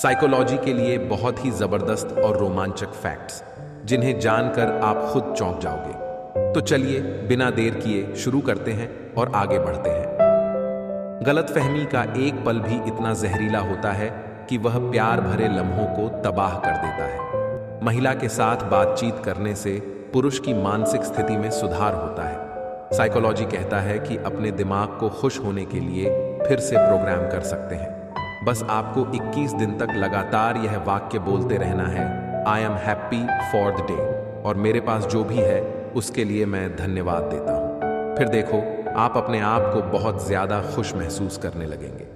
Psychology के लिए बहुत ही जबरदस्त और रोमांचक फैक्ट्स जिन्हें जानकर आप खुद चौंक जाओगे। तो चलिए बिना देर किए शुरू करते हैं और आगे बढ़ते हैं। गलतफहमी का एक पल भी इतना जहरीला होता है कि वह प्यार भरे लम्हों को तबाह कर देता है। महिला के साथ बातचीत करने से पुरुष की मानसिक स्थिति में सुधार होता है। साइकोलॉजी कहता है कि अपने दिमाग को खुश होने के लिए फिर से प्रोग्राम कर सकते हैं। बस आपको 21 दिन तक लगातार यह वाक्य बोलते रहना है, I am happy for the day, और मेरे पास जो भी है उसके लिए मैं धन्यवाद देता हूं। फिर देखो आप अपने आप को बहुत ज्यादा खुश महसूस करने लगेंगे।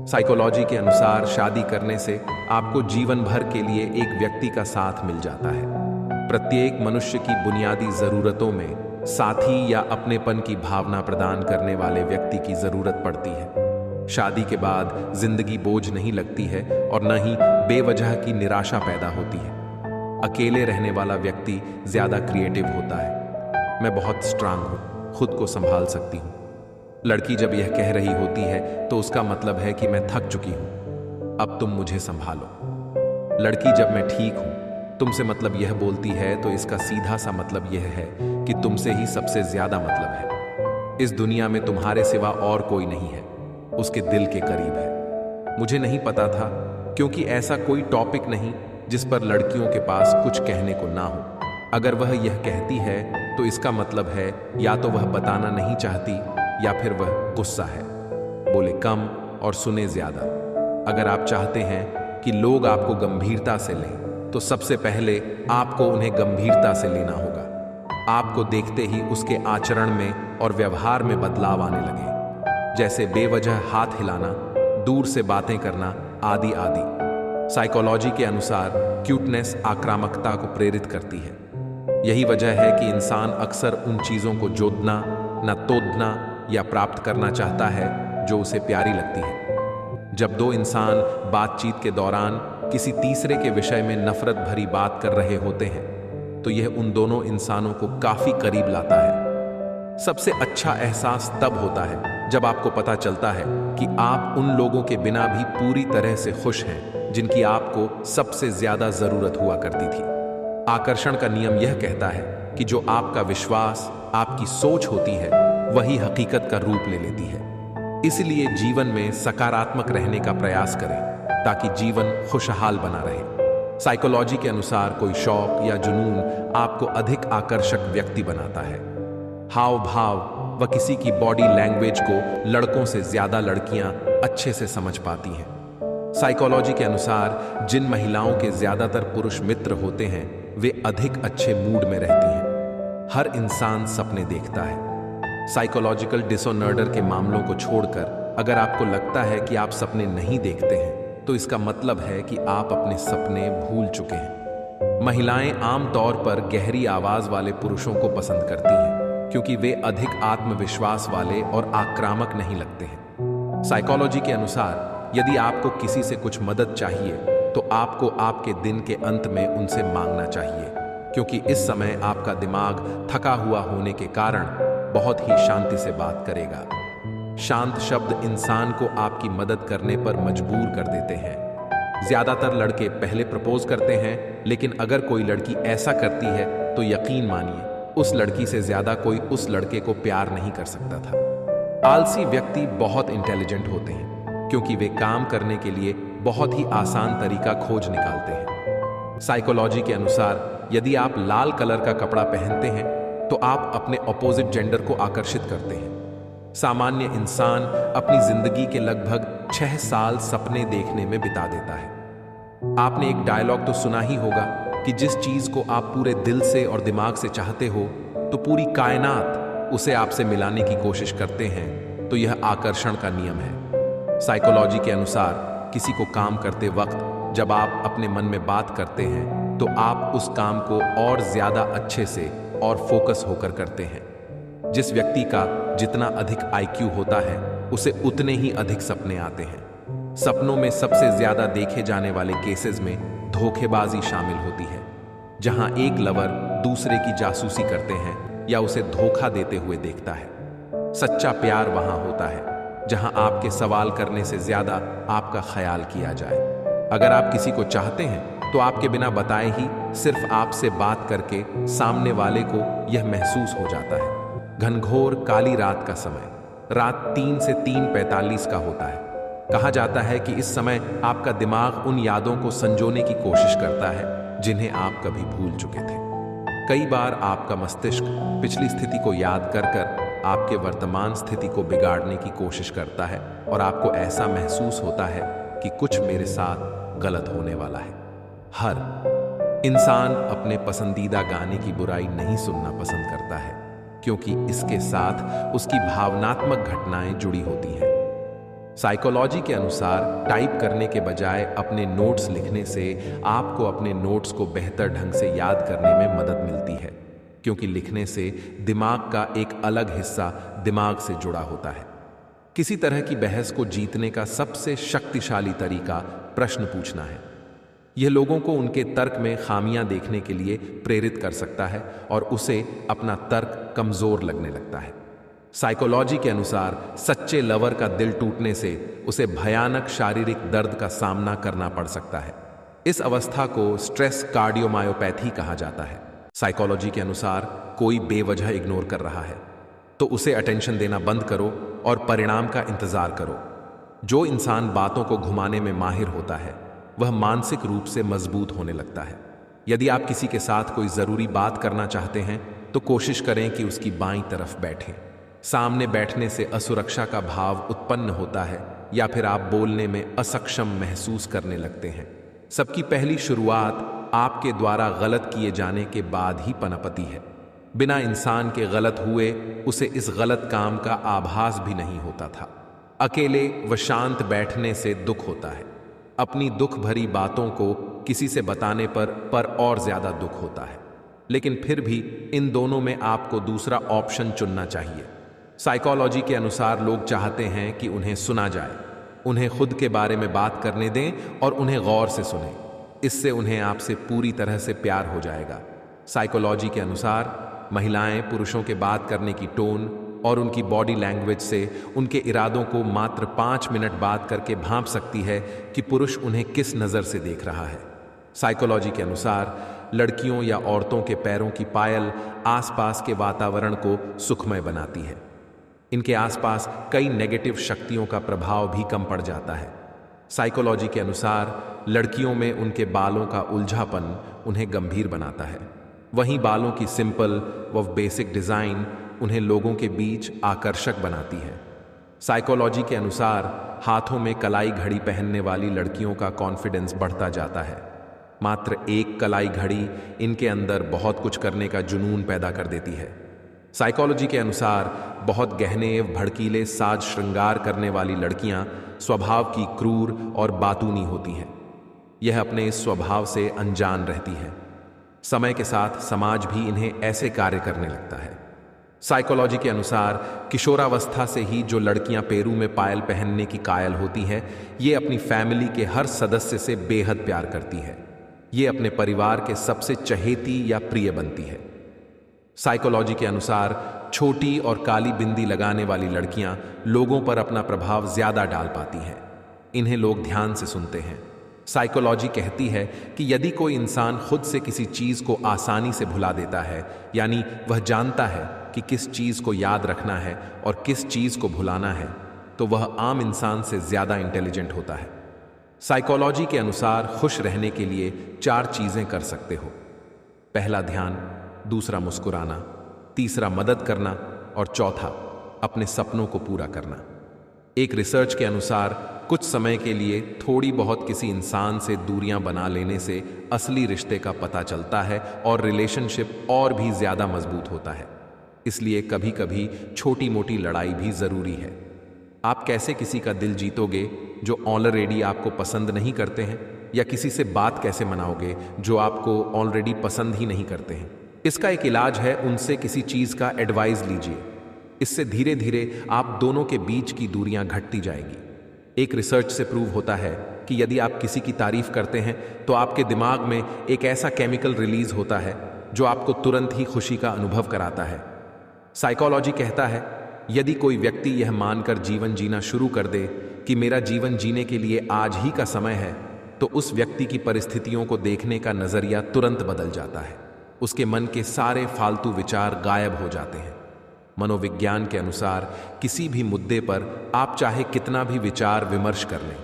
साइकोलॉजी के अनुसार शादी करने से आपको जीवन भर के लिए एक व्यक्ति का साथ मिल जाता है। प्रत्येक मनुष्य की बुनियादी जरूरतों में साथी या अपनेपन की भावना प्रदान करने वाले व्यक्ति की जरूरत पड़ती है। शादी के बाद जिंदगी बोझ नहीं लगती है और न ही बेवजह की निराशा पैदा होती है। अकेले रहने वाला व्यक्ति ज्यादा क्रिएटिव होता है। मैं बहुत स्ट्रांग हूं, खुद को संभाल सकती हूं। लड़की जब यह कह रही होती है तो उसका मतलब है कि मैं थक चुकी हूं, अब तुम मुझे संभालो। लड़की जब मैं ठीक हूं तुमसे मतलब यह बोलती है तो इसका सीधा सा मतलब यह है कि तुमसे ही सबसे ज्यादा मतलब है। इस दुनिया में तुम्हारे सिवा और कोई नहीं है, उसके दिल के करीब है। मुझे नहीं पता था क्योंकि ऐसा कोई टॉपिक नहीं जिस पर लड़कियों के पास कुछ कहने को ना हो। अगर वह यह कहती है तो इसका मतलब है या तो वह बताना नहीं चाहती या फिर वह गुस्सा है। बोले कम और सुने ज्यादा। अगर आप चाहते हैं कि लोग आपको गंभीरता से लें तो सबसे पहले आपको उन्हें गंभीरता से लेना होगा। आपको देखते ही उसके आचरण में और व्यवहार में बदलाव आने लगे, जैसे बेवजह हाथ हिलाना, दूर से बातें करना आदि आदि। साइकोलॉजी के अनुसार क्यूटनेस आक्रामकता को प्रेरित करती है। यही वजह है कि इंसान अक्सर उन चीजों को जोड़ना, न तोड़ना या प्राप्त करना चाहता है जो उसे प्यारी लगती है। जब दो इंसान बातचीत के दौरान किसी तीसरे के विषय में नफरत भरी बात कर रहे होते हैं तो यह उन दोनों इंसानों को काफी करीब लाता है। सबसे अच्छा एहसास तब होता है जब आपको पता चलता है कि आप उन लोगों के बिना भी पूरी तरह से खुश हैं जिनकी आपको सबसे ज्यादा जरूरत हुआ करती थी। आकर्षण का नियम यह कहता है कि जो आपका विश्वास, आपकी सोच होती है वही हकीकत का रूप ले लेती है। इसलिए जीवन में सकारात्मक रहने का प्रयास करें ताकि जीवन खुशहाल बना रहे। साइकोलॉजी के अनुसार कोई शौक या जुनून आपको अधिक आकर्षक व्यक्ति बनाता है। हाव भाव व किसी की बॉडी लैंग्वेज को लड़कों से ज्यादा लड़कियां अच्छे से समझ पाती हैं। साइकोलॉजी के अनुसार जिन महिलाओं के ज्यादातर पुरुष मित्र होते हैं वे अधिक अच्छे मूड में रहती हैं। हर इंसान सपने देखता है। साइकोलॉजिकल डिसऑर्डर के मामलों को छोड़कर अगर आपको लगता है कि आप सपने नहीं देखते हैं तो इसका मतलब है कि आप अपने सपने भूल चुके हैं। महिलाएं आमतौर पर गहरी आवाज वाले पुरुषों को पसंद करती हैं क्योंकि वे अधिक आत्मविश्वास वाले और आक्रामक नहीं लगते हैं। साइकोलॉजी के अनुसार यदि आपको किसी से कुछ मदद चाहिए तो आपको आपके दिन के अंत में उनसे मांगना चाहिए, क्योंकि इस समय आपका दिमाग थका हुआ होने के कारण बहुत ही शांति से बात करेगा। शांत शब्द इंसान को आपकी मदद करने पर मजबूर कर देते हैं। ज्यादातर लड़के पहले प्रपोज करते हैं, लेकिन अगर कोई लड़की ऐसा करती है तो यकीन मानिए उस लड़की से ज्यादा कोई उस लड़के को प्यार नहीं कर सकता था। आलसी व्यक्ति बहुत इंटेलिजेंट होते हैं क्योंकि वे काम करने के लिए बहुत ही आसान तरीका खोज निकालते हैं। साइकोलॉजी के अनुसार यदि आप लाल कलर का कपड़ा पहनते हैं तो आप अपने अपोजिट जेंडर को आकर्षित करते हैं। सामान्य इंसान अपनी जिंदगी के लगभग 6 साल सपने देखने में बिता देता है। आपने एक डायलॉग तो सुना ही होगा कि जिस चीज को आप पूरे दिल से और दिमाग से चाहते हो तो पूरी कायनात उसे आपसे मिलाने की कोशिश करते हैं, तो यह आकर्षण का नियम है। साइकोलॉजी के अनुसार किसी को काम करते वक्त जब आप अपने मन में बात करते हैं तो आप उस काम को और ज्यादा अच्छे से और फोकस होकर करते हैं। जिस व्यक्ति का जितना अधिक आईक्यू होता है उसे उतने ही अधिक सपने आते हैं। सपनों में सबसे ज्यादा देखे जाने वाले केसेस में धोखेबाजी शामिल होती है, जहां एक लवर दूसरे की जासूसी करते हैं या उसे धोखा देते हुए देखता है। सच्चा प्यार वहां होता है जहां आपके सवाल करने से ज्यादा आपका ख्याल किया जाए। अगर आप किसी को चाहते हैं तो आपके बिना बताए ही सिर्फ आपसे बात करके सामने वाले को यह महसूस हो जाता है। घनघोर काली रात का समय रात 3 से 3:45 का होता है। कहा जाता है कि इस समय आपका दिमाग उन यादों को संजोने की कोशिश करता है जिन्हें आप कभी भूल चुके थे। कई बार आपका मस्तिष्क पिछली स्थिति को याद कर कर आपके वर्तमान स्थिति को बिगाड़ने की कोशिश करता है और आपको ऐसा महसूस होता है कि कुछ मेरे साथ गलत होने वाला है। हर इंसान अपने पसंदीदा गाने की बुराई नहीं सुनना पसंद करता है, क्योंकि इसके साथ उसकी भावनात्मक घटनाएं जुड़ी होती हैं। साइकोलॉजी के अनुसार टाइप करने के बजाय अपने नोट्स लिखने से आपको अपने नोट्स को बेहतर ढंग से याद करने में मदद मिलती है, क्योंकि लिखने से दिमाग का एक अलग हिस्सा दिमाग से जुड़ा होता है। किसी तरह की बहस को जीतने का सबसे शक्तिशाली तरीका प्रश्न पूछना है। यह लोगों को उनके तर्क में खामियां देखने के लिए प्रेरित कर सकता है और उसे अपना तर्क कमजोर लगने लगता है। साइकोलॉजी के अनुसार सच्चे लवर का दिल टूटने से उसे भयानक शारीरिक दर्द का सामना करना पड़ सकता है। इस अवस्था को स्ट्रेस कार्डियोमायोपैथी कहा जाता है। साइकोलॉजी के अनुसार कोई बेवजह इग्नोर कर रहा है तो उसे अटेंशन देना बंद करो और परिणाम का इंतजार करो। जो इंसान बातों को घुमाने में माहिर होता है वह मानसिक रूप से मजबूत होने लगता है। यदि आप किसी के साथ कोई जरूरी बात करना चाहते हैं तो कोशिश करें कि उसकी बाईं तरफ बैठें। सामने बैठने से असुरक्षा का भाव उत्पन्न होता है या फिर आप बोलने में असक्षम महसूस करने लगते हैं। सबकी पहली शुरुआत आपके द्वारा गलत किए जाने के बाद ही पनपती है। बिना इंसान के गलत हुए उसे इस गलत काम का आभास भी नहीं होता था। अकेले व शांत बैठने से दुख होता है। अपनी दुख भरी बातों को किसी से बताने पर और ज्यादा दुख होता है, लेकिन फिर भी इन दोनों में आपको दूसरा ऑप्शन चुनना चाहिए। साइकोलॉजी के अनुसार लोग चाहते हैं कि उन्हें सुना जाए, उन्हें खुद के बारे में बात करने दें और उन्हें गौर से सुनें। इससे उन्हें आपसे पूरी तरह से प्यार हो जाएगा। साइकोलॉजी के अनुसार महिलाएं पुरुषों के बात करने की टोन और उनकी बॉडी लैंग्वेज से उनके इरादों को मात्र 5 मिनट बात करके भांप सकती है कि पुरुष उन्हें किस नज़र से देख रहा है। साइकोलॉजी के अनुसार लड़कियों या औरतों के पैरों की पायल आसपास के वातावरण को सुखमय बनाती है। इनके आसपास कई नेगेटिव शक्तियों का प्रभाव भी कम पड़ जाता है। साइकोलॉजी के अनुसार लड़कियों में उनके बालों का उलझापन उन्हें गंभीर बनाता है, वहीं बालों की सिंपल व बेसिक डिज़ाइन उन्हें लोगों के बीच आकर्षक बनाती है। साइकोलॉजी के अनुसार हाथों में कलाई घड़ी पहनने वाली लड़कियों का कॉन्फिडेंस बढ़ता जाता है। मात्र एक कलाई घड़ी इनके अंदर बहुत कुछ करने का जुनून पैदा कर देती है। साइकोलॉजी के अनुसार बहुत गहने एवं भड़कीले साज श्रृंगार करने वाली लड़कियां स्वभाव की क्रूर और बातूनी होती हैं। यह अपने इस स्वभाव से अनजान रहती हैं। समय के साथ समाज भी इन्हें ऐसे कार्य करने लगता है। साइकोलॉजी के अनुसार किशोरावस्था से ही जो लड़कियां पैरों में पायल पहनने की कायल होती हैं, ये अपनी फैमिली के हर सदस्य से बेहद प्यार करती है। ये अपने परिवार के सबसे चहेती या प्रिय बनती है। साइकोलॉजी के अनुसार छोटी और काली बिंदी लगाने वाली लड़कियां लोगों पर अपना प्रभाव ज्यादा डाल पाती हैं। इन्हें लोग ध्यान से सुनते हैं। साइकोलॉजी कहती है कि यदि कोई इंसान खुद से किसी चीज को आसानी से भुला देता है, यानी वह जानता है कि किस चीज को याद रखना है और किस चीज को भुलाना है, तो वह आम इंसान से ज्यादा इंटेलिजेंट होता है। साइकोलॉजी के अनुसार खुश रहने के लिए 4 चीजें कर सकते हो। पहला ध्यान, दूसरा मुस्कुराना, तीसरा मदद करना और चौथा अपने सपनों को पूरा करना। एक रिसर्च के अनुसार कुछ समय के लिए थोड़ी बहुत किसी इंसान से दूरियां बना लेने से असली रिश्ते का पता चलता है और रिलेशनशिप और भी ज्यादा मजबूत होता है। इसलिए कभी कभी छोटी मोटी लड़ाई भी जरूरी है। आप कैसे किसी का दिल जीतोगे जो ऑलरेडी आपको पसंद नहीं करते हैं, या किसी से बात कैसे मनाओगे जो आपको ऑलरेडी पसंद ही नहीं करते हैं? इसका एक इलाज है, उनसे किसी चीज का एडवाइस लीजिए। इससे धीरे धीरे आप दोनों के बीच की दूरियां घटती जाएगी। एक रिसर्च से प्रूव होता है कि यदि आप किसी की तारीफ करते हैं तो आपके दिमाग में एक ऐसा केमिकल रिलीज होता है जो आपको तुरंत ही खुशी का अनुभव कराता है। साइकोलॉजी कहता है, यदि कोई व्यक्ति यह मानकर जीवन जीना शुरू कर दे कि मेरा जीवन जीने के लिए आज ही का समय है, तो उस व्यक्ति की परिस्थितियों को देखने का नजरिया तुरंत बदल जाता है। उसके मन के सारे फालतू विचार गायब हो जाते हैं। मनोविज्ञान के अनुसार किसी भी मुद्दे पर आप चाहे कितना भी विचार विमर्श कर लें,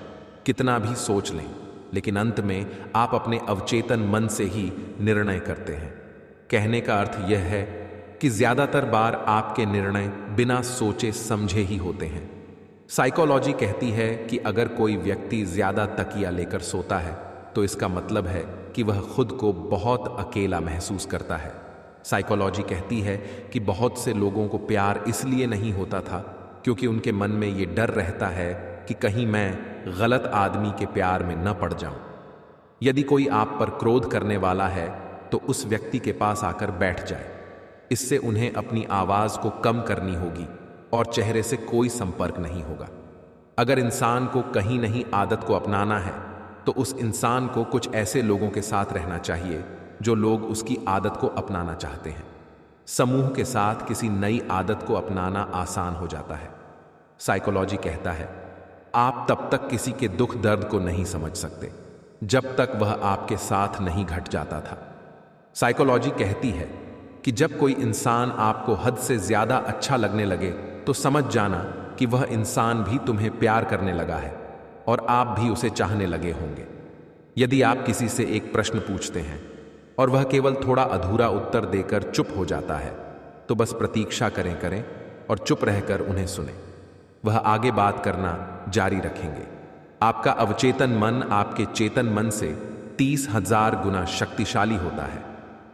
कितना भी सोच लें, लेकिन अंत में आप अपने अवचेतन मन से ही निर्णय करते हैं। कहने का अर्थ यह है कि ज्यादातर बार आपके निर्णय बिना सोचे समझे ही होते हैं। साइकोलॉजी कहती है कि अगर कोई व्यक्ति ज्यादा तकिया लेकर सोता है तो इसका मतलब है कि वह खुद को बहुत अकेला महसूस करता है। साइकोलॉजी कहती है कि बहुत से लोगों को प्यार इसलिए नहीं होता था क्योंकि उनके मन में ये डर रहता है कि कहीं मैं गलत आदमी के प्यार में न पड़ जाऊं। यदि कोई आप पर क्रोध करने वाला है तो उस व्यक्ति के पास आकर बैठ जाए। इससे उन्हें अपनी आवाज को कम करनी होगी और चेहरे से कोई संपर्क नहीं होगा। अगर इंसान को कहीं नहीं आदत को अपनाना है तो उस इंसान को कुछ ऐसे लोगों के साथ रहना चाहिए जो लोग उसकी आदत को अपनाना चाहते हैं। समूह के साथ किसी नई आदत को अपनाना आसान हो जाता है। साइकोलॉजी कहता है आप तब तक किसी के दुख दर्द को नहीं समझ सकते जब तक वह आपके साथ नहीं घट जाता था। साइकोलॉजी कहती है कि जब कोई इंसान आपको हद से ज्यादा अच्छा लगने लगे तो समझ जाना कि वह इंसान भी तुम्हें प्यार करने लगा है और आप भी उसे चाहने लगे होंगे। यदि आप किसी से एक प्रश्न पूछते हैं और वह केवल थोड़ा अधूरा उत्तर देकर चुप हो जाता है तो बस प्रतीक्षा करें और चुप रहकर उन्हें सुनें। वह आगे बात करना जारी रखेंगे। आपका अवचेतन मन आपके चेतन मन से 30,000 गुना शक्तिशाली होता है।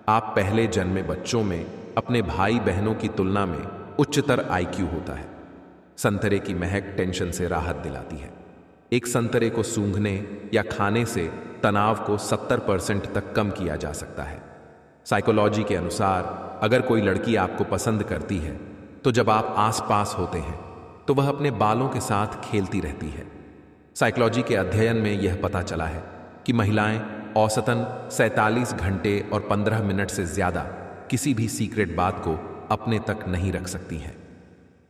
आप पहले जन्मे बच्चों में अपने भाई बहनों की तुलना में उच्चतर IQ होता है। संतरे की महक टेंशन से राहत दिलाती है। एक संतरे को सूंघने या खाने से तनाव को 70% तक कम किया जा सकता है। साइकोलॉजी के अनुसार अगर कोई लड़की आपको पसंद करती है तो जब आप आसपास होते हैं तो वह अपने बालों के साथ खेलती रहती है। साइकोलॉजी के अध्ययन में यह पता चला है कि महिलाएं औसतन 47 घंटे और 15 मिनट से ज्यादा किसी भी सीक्रेट बात को अपने तक नहीं रख सकती हैं।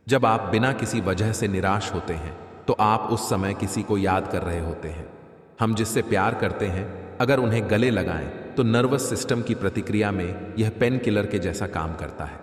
जब आप बिना किसी वजह से निराश होते हैं तो आप उस समय किसी को याद कर रहे होते हैं। हम जिससे प्यार करते हैं अगर उन्हें गले लगाएं तो नर्वस सिस्टम की प्रतिक्रिया में यह पेन किलर के जैसा काम करता है।